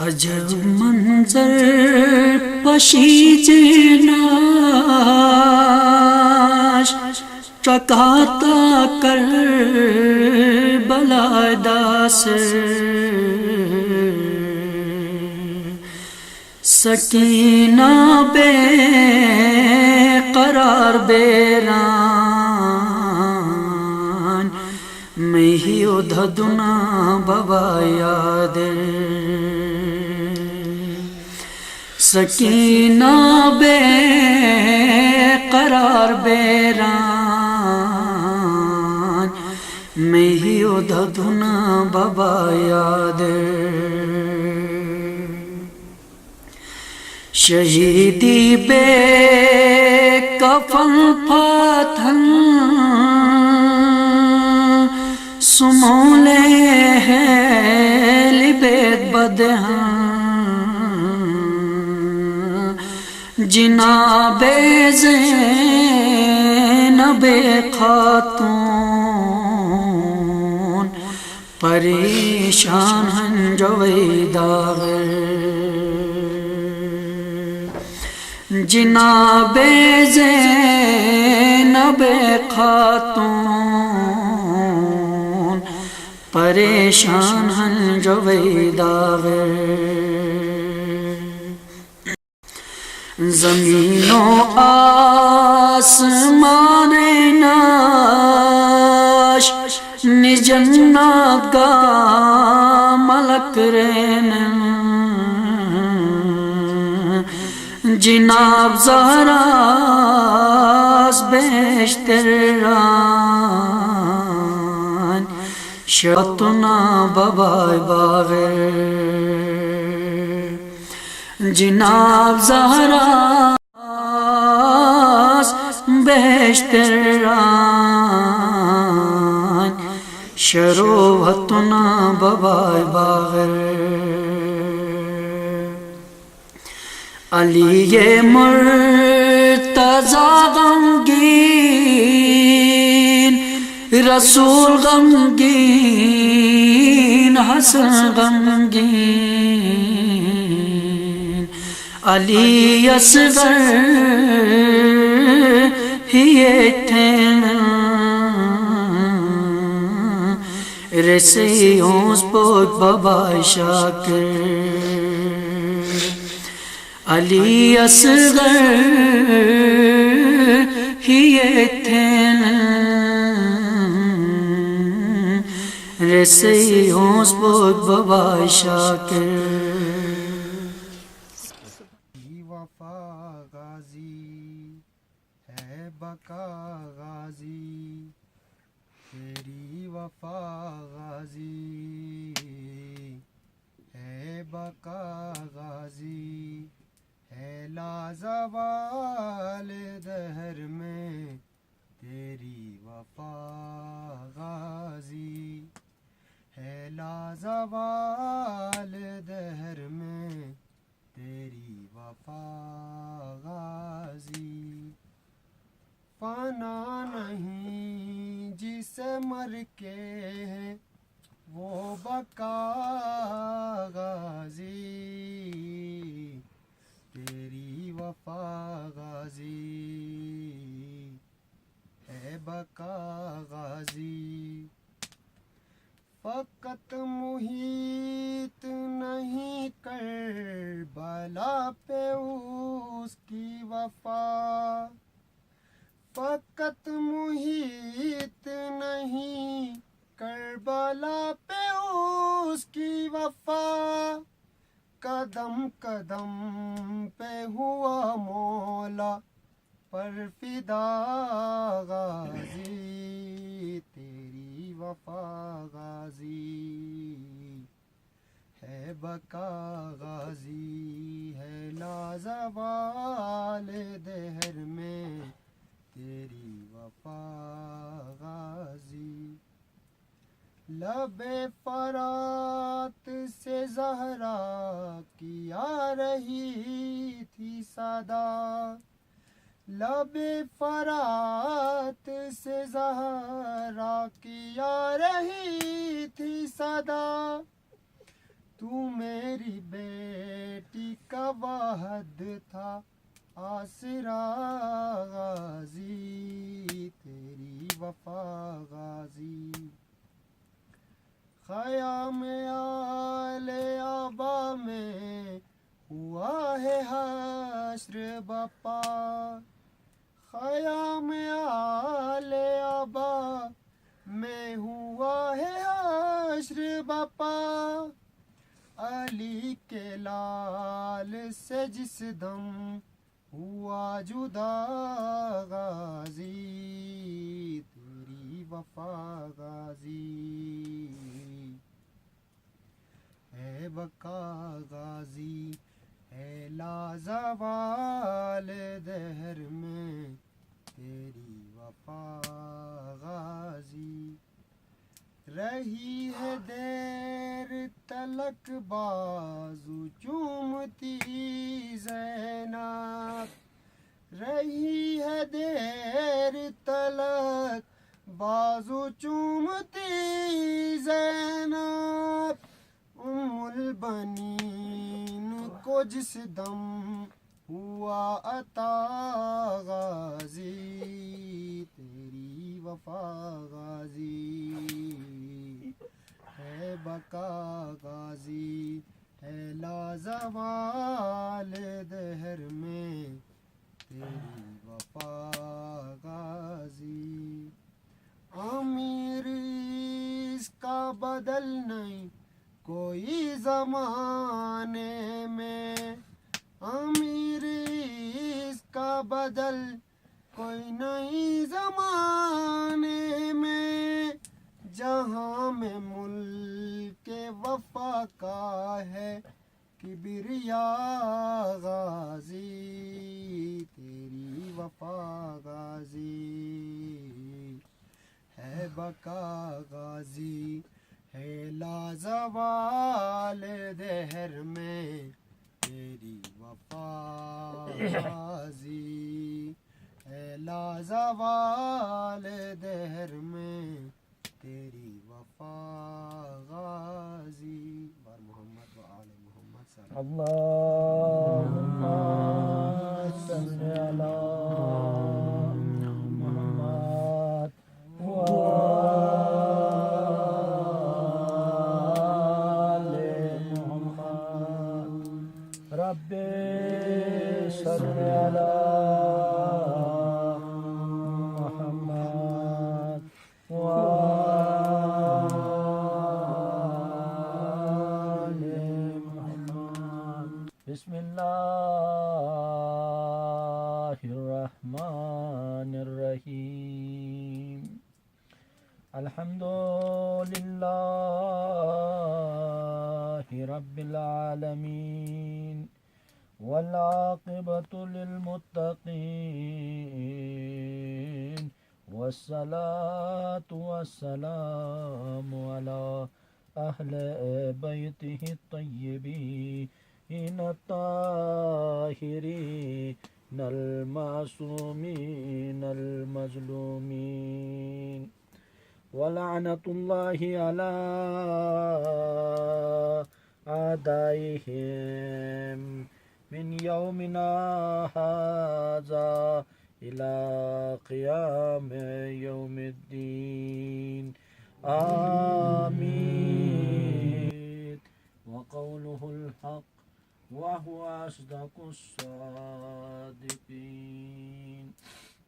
عجب منظر پشیج ناش چکاتا کر بلادا سے سکینہ بے قرار بیران میں ہی ادھدنا بابا یاد سکینہ بے قرار بیران میں ہی ادھدنا بابا یاد شہیدی بے کفن پاتھن سمولے ہیں لبیت بدہاں جناب زینب خاتون پریشان ہن جویداغ جناب زینب خاتون پریشان ہن جویداغ زمین و آسمان ناش نجنات کا ملک رینن جناب زہراز بیشتر ران شتنا ببائی باغر جناب زہراز بیشتر ران شروعتنا ببائی باغر علی مرتضی غمگین رسول غمگین حسن غمگین علی اصغر ہی تھین رسیونس پوک بابا شاکر علی اصغر ہی تھین رسیونس پوک بابا شاکر وفا غازی ہے بقا غازی تیری وفا غازی ہے بقا غازی ہے لازوال دہر میں تیری وفا غازی ہے لازوال دہر میں تیری وفا غازی فنا نہیں جسے مر کے ہے وہ بقا غازی تیری وفا غازی ہے بقا غازی فقط محیط نہیں کربلا پہ اس کی وفا فقط محیط نہیں کربلا پہ اس کی وفا قدم قدم پہ ہوا مولا پر فدا غازی تیری وفا غازی ہے بقا غازی ہے لازوال دہر میں تیری وفا غازی لب فرات سے زہرا کی آ رہی تھی صدا لب فرات سے زہرا کی آ رہی تھی صدا تو میری بے تھا آسرا غازی تیری وفا غازی خیام آل آبا میں ہوا ہے حشر بپا خیام آل آبا میں ہوا ہے حشر بپا علی کے لال سے جس دم ہوا جدا غازی تیری وفا غازی ہے بقا غازی ہے لازوال دہر میں تیری وفا غازی رہی ہے دیر تلک بازو چومتی زینب رہی ہے دیر تلک بازو چومتی زینب ام البنین کو جس دم ہوا عطا غازی تیری وفا غازی ہے بقا غازی ہے لازوال دہر میں تیری وفا غازی امیر اس کا بدل نہیں کوئی زمانے میں امیر اس کا بدل کوئی نہیں زمانے میں جہاں میں ملک وفا کا ہے کبریا غازی تیری وفا غازی ہے بقا غازی ہے لازوال دہر میں تیری وفا غازی ہے لازوال دہر میں تیری وفا غازی بار محمد و آل محمد صلی اللہ اللهم صل على محمد وآل محمد رب صل على محمد وآل محمد بسم الله الرحمن الرحيم الحمد لله رب العالمين والعاقبة للمتقين والصلاة والسلام على أهل بيته الطيبين الطاهرين المعصومين المظلومين ولعنة الله على أعدائهم من يومنا هذا إلى قيام يوم الدين آمين وقوله الحق وهو أصدق الصادقين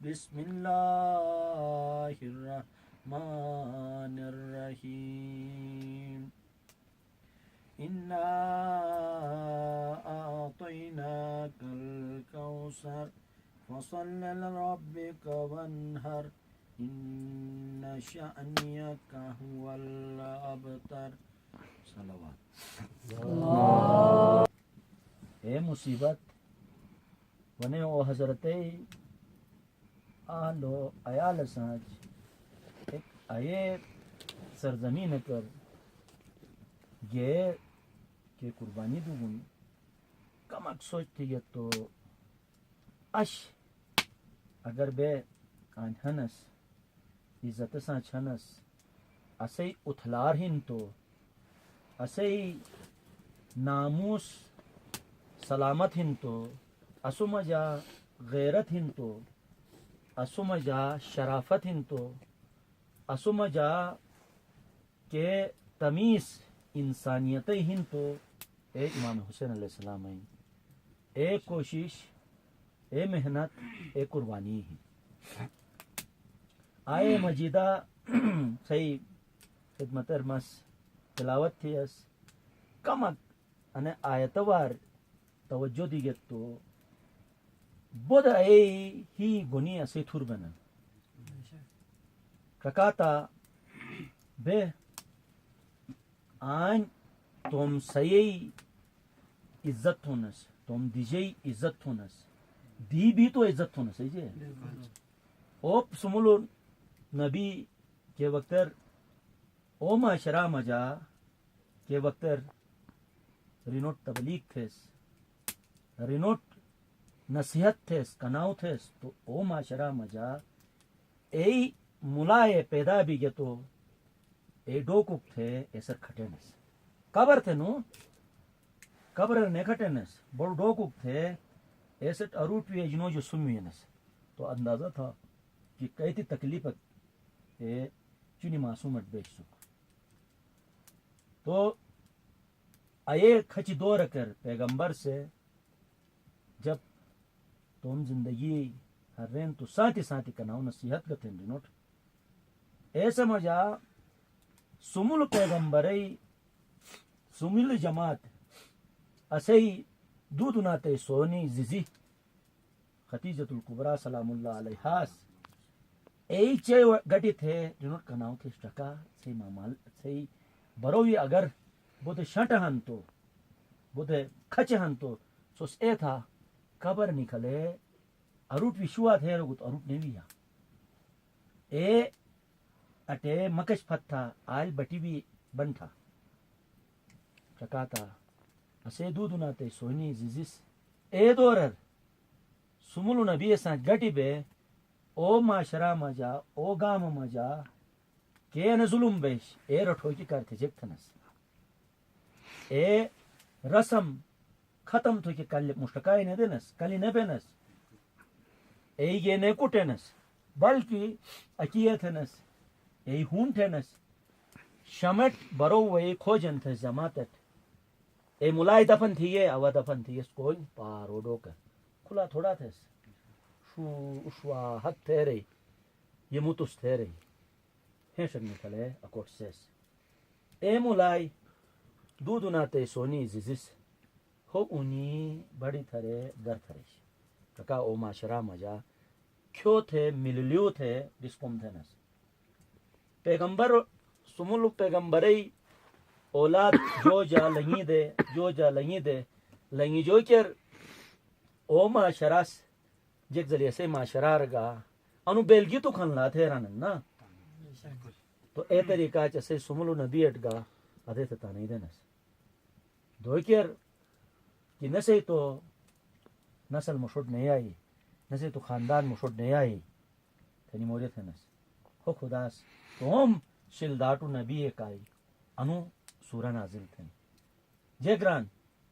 بسم الله الرحمن الرحيم إنا أعطيناك الكوثر فصل لربك وانهر إن شأنك هو الأبتر صلوات اے مصیبت ونے او حضرت آلو عیال سانچ ایک آئے سرزمین کر یہ کہ قربانی دوگن کم اک سوچتی ہے تو اش اگر بے آن ہنس عزت سانچ ہنس اسی اتھلار ہن تو اسی ناموس سلامت ہن تو اسو مجا غیرت ہنتو اسو مجا شرافت ہنتو اسو مجا کہ تمیز انسانیت ہنتو اے امام حسین علیہ السلام ہیں اے کوشش اے محنت اے قربانی ہی آئے مجیدہ صحیح خدمت ارمس تلاوت تھی اس کمک انہیں آیتوار توجہ دیگت تو بود اے ہی گنی اسے تھور بنا ککاتا بے آن تم سیئی عزت ہونس تم دیجئی عزت ہونس دی بھی تو عزت ہونس ہے جی اوپ سمولو نبی کے وقتر او معاشرہ مجا کے وقتر رینوٹ تبلیغ تھیس رینوٹ نصیحت تھیس کناؤ تھیس تو او معاشرہ مجا ای ملائے پیدا بھی گے تو اے ڈوکوک تھے ایسر کھٹینس قبر تھے نو قبر نے کھٹینس بڑ ڈوکوک تھے ایسٹ اروٹ بھی اجنو جو سنوینس تو اندازہ تھا کہ کئی تکلیف اے چنی معصومت بیچ سکو تو آئے کھچی دور کر پیغمبر سے جب تم زندگی ہر رین تو ساتھی ساتھی کناؤ نصیحت کا تھیں رینوٹ ایسا مجا سمول پیغمبری سمول جماعت اسی دودھ ناتے سونی زیزی خدیجۃ الکبریٰ سلام اللہ علیہ ای چے گٹی تھے رینوٹ کناؤ تھے ٹکا سی مامال سی بروی اگر بودے شنٹ ہن تو بودے کھچ ہن تو سوس اے تھا قبر نکلے اروٹ بھی شوا تھے رگت اروٹ نہیں لیا اے اٹے مکش پھت تھا آل بٹی بھی بن تھا چکاتا اسے دودھ ناتے سونی زیزیس اے دورر سمولو نبی سان گٹی بے او معاشرہ مجا او گام مجا کہ ن ظلم بیش اے رٹھو کی کرتے جگ تھنس اے رسم ختم تھو کہ کل مشتقائی نہ دینس کلی نہ بینس اے یہ نہ کٹینس بلکہ اکیے تھنس اے ہون تھنس شمٹ برو وے کھوجن تھس جماعتت اے ملائی دفن تھیے اوا دفن تھیے کوئی پارو ڈوکر کھلا تھوڑا تھس شو اشوا حق تھے رہی یہ متس تھے رہی ہیشن نکلے اکوٹ سیس اے ملائی دودھ ناتے سونی زیزس ہو انہی بڑی تھرے گر تھریش ککا او معاشرہ مجا کھو تھے مللیو تھے ڈسکوم تھے نس پیغمبر سمولو پیغمبری اولاد جو جا لنگی دے لنگی جو کر او معاشرہ جگ ذریعے سے معاشرہ رگا انو بیلگی تو کھن لا تھے رانن نا تو اے طریقہ چسے سمولو نبی اٹگا ادھے تھتا نہیں دینس دو کر کہ نسے تو نسل مشوڑ نہیں آئی نسے تو خاندان مشوڑ نہیں آئی تھنی موجے تھے نس ہو خداس توم شلداتو نبی اکائی انو سورہ نازل تھے جگران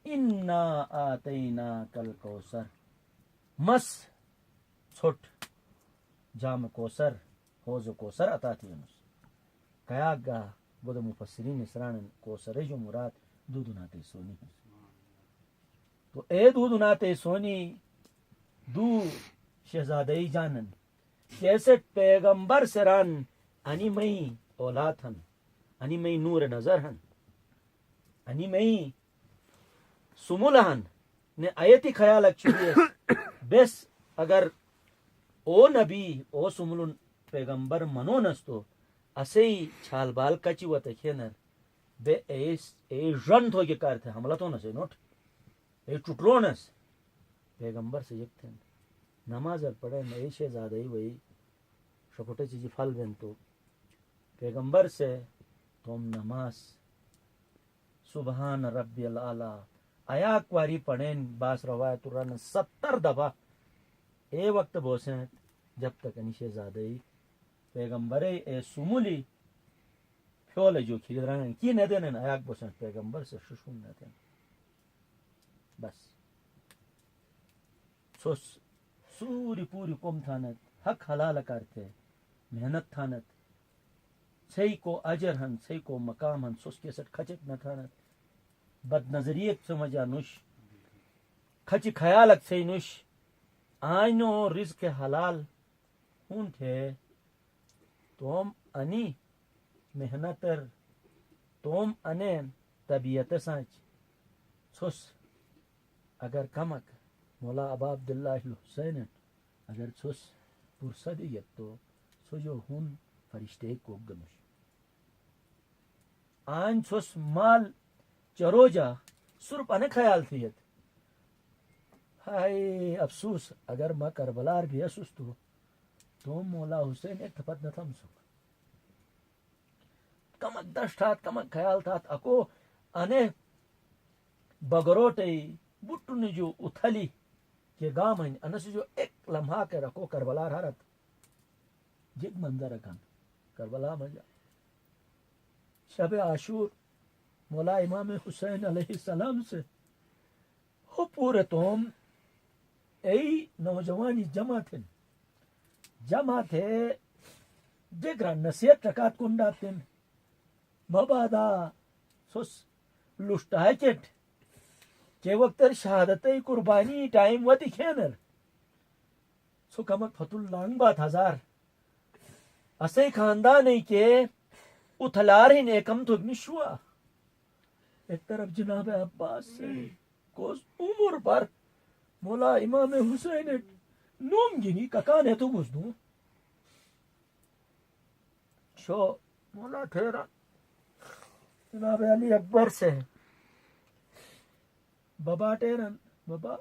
انا آتینا کل کوسر مس چھٹ جام کوسر حوض کوسر عطا تھی انس کیا گا بود مفسرین اسران کوسر جو مراد دودھ ناتے سونی ہے تو اے دودھ ناتے سونی دو شہزادی جانن کیسے پیغمبر سران انی مئی اولاد ہن انی مئی نور نظر ہن انی مئی سمول ہن نے آیتی خیال اکچولی بس اگر او نبی او سمول پیغمبر منو نستو اسے چھال بال کچی و تکینر بے اے رن تھو کے کار تھے حملہ تو نسے نوٹ اے چٹرونس پیغمبر سے یک تھے نماز پڑھے نئی شہزادہ ہی وہی شکوٹے چیزی پھل بین تو پیغمبر سے تم نماز سبحان ربی العالی آیا کواری پڑھیں باس روایت رن 70 دفعہ اے وقت بوسیں جب تک انی شہزادہ ہی پیغمبر اے سمولی فیول جو کھیل رہا کی نہ دینا آیاک بوسن پیغمبر سے ششون نہ دینا بس سوس سوری پوری قوم تھانت حق حلال کرتے محنت تھانت صحیح کو اجر ہن صحیح کو مقام ہن سوس کے سٹ کھچک نہ تھانت بد نظریت سمجھا نوش کھچ خیالک سے نوش آئینو رزق حلال ہون تھے توم انی محنتر توم انین طبیعت سانچ سوس اگر کمک مولا ابا عبداللہ الحسین اگر سوس پرصدیت تو سو جو ہون فرشتے کو گنوش آن سوس مال چروجا صرف ان خیال تھیت ہائے افسوس اگر ما کربلار بھی اسوس تو مولا حسین ایک تھپت نہ تھم سک کمک دشت ہاتھ کمک خیال تھات اکو انے بگروٹی بٹن جو اتھلی کے گام ہیں انس جو ایک لمحہ کے رکھو کربلا حرت جگ منظر رکھن کربلا مجا شب عاشور مولا امام حسین علیہ السلام سے ہو پورے توم ای نوجوانی جمع تھے جگرا نصیحت رکات کنڈا تن مبادا سوس لشٹائے چٹ کے وقت شہادت قربانی ٹائم وتی کھینر سو کمک فت اللانگ بات ہزار اسے خاندان کے اتھلار ہی نیکم تو نشوا ایک طرف جناب عباس سے کوز عمر پر مولا امام حسین نوم گینی ککانے تو گزدوں شو مولا ٹھیرا جناب علی اکبر سے بابا ٹیرن بابا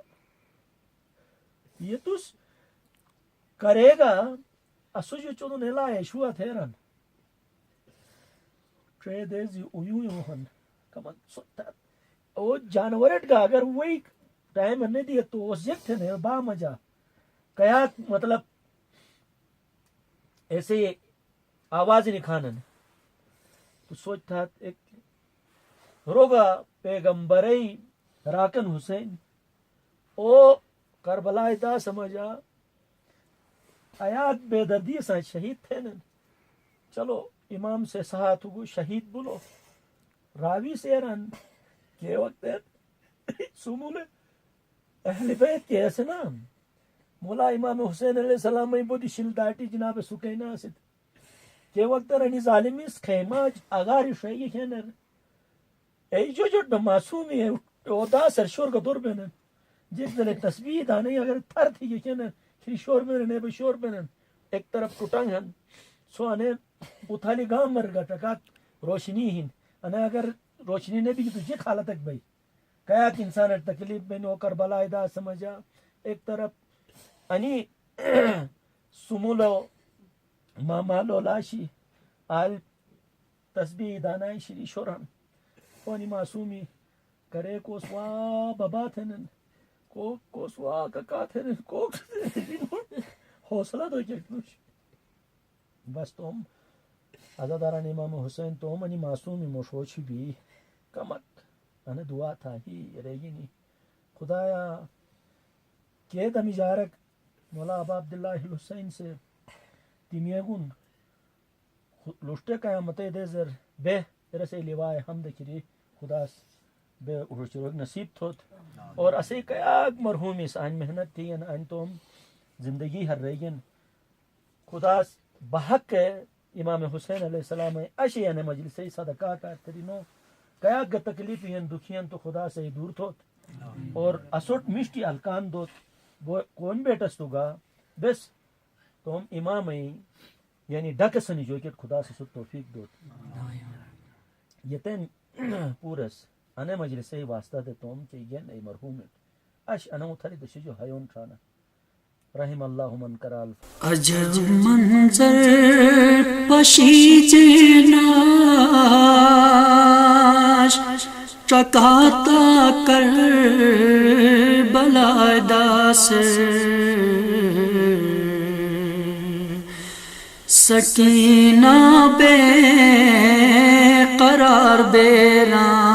یہ تس کرے گا اسو جو چونو نیلا ایشوا تھیرن ٹرے دیزی اویو ہن کمن سوتا او جانورٹ کا اگر وہی ٹائم نے دیا تو اس یک تھے نے با مجا کیا مطلب ایسے آواز نہیں کھانن تو سوچ تھا ایک روگا پیغمبری راکن حسین او کربلا دا سمجھا آیات بے دردی سے شہید تھے نا چلو امام سے ساتھ ہو شہید بولو راوی سے رن کے وقت سمول اہل بیت کے ایسے نام مولا امام حسین علیہ السلام میں بودی شلداٹی جناب سکینا ست کے وقت رنی ظالمی اس خیماج اگاری شہی کھینر ای جو معصومی ہے او دا سر شور کا دور بینن جس دلے تسبیح دانے اگر تھر تھی یہ کھینر کھری شور بینن ہے شور بینن ایک طرف ٹوٹنگ ہن سو انے اتھالی گام مر گا ٹکات روشنی ہن انا اگر روشنی نے بھی تجھے حالت تک بھائی کیا کہ انسان تکلیف میں نو کربلا دا سمجھا ایک طرف انی سمولو مامالو لاشی آل تسبیح دانائی شری شورن وانی معصومی کرے کو سوا بابا تھنن کو سوا ککا تھنن کو حوصلہ دو چکنوش بس توم عزاداران امام حسین توم انی معصومی مشوچی بھی کمک انا دعا تھا ہی رہی نہیں خدایا کہ دمی جارک مولا ابا عبداللہ الحسین سے تیمیگون لشتے قیامت دے زر بے رسے لیوائے حمد کری خدا بے اڑچروگ نصیب تھوت اور اسے قیاگ مرحومی سے آن محنت تھی آن توم زندگی ہر رہین خدا بحق امام حسین علیہ السلام اشی یعنی مجلسی صدقہ کارتری نو قیاگ تکلیفی ہیں دکھین تو خدا سے دور تھوت اور اسوٹ مشتی الکان دوت کون بیٹس تو گا بس توم امام یعنی ڈکسنی جو کہ خدا سے سب توفیق دوت یتن پورس انا مجلس سے واسطہ دے توم کہ یہ نئی مرحوم اش انا متھری دش جو ہیون تھانا رحم اللہ من کرال عجب منظر پشیج ناش چکاتا کر بلادا سے سکینہ بے قرار بیران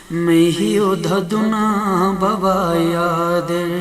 mehi odhaduna baba yader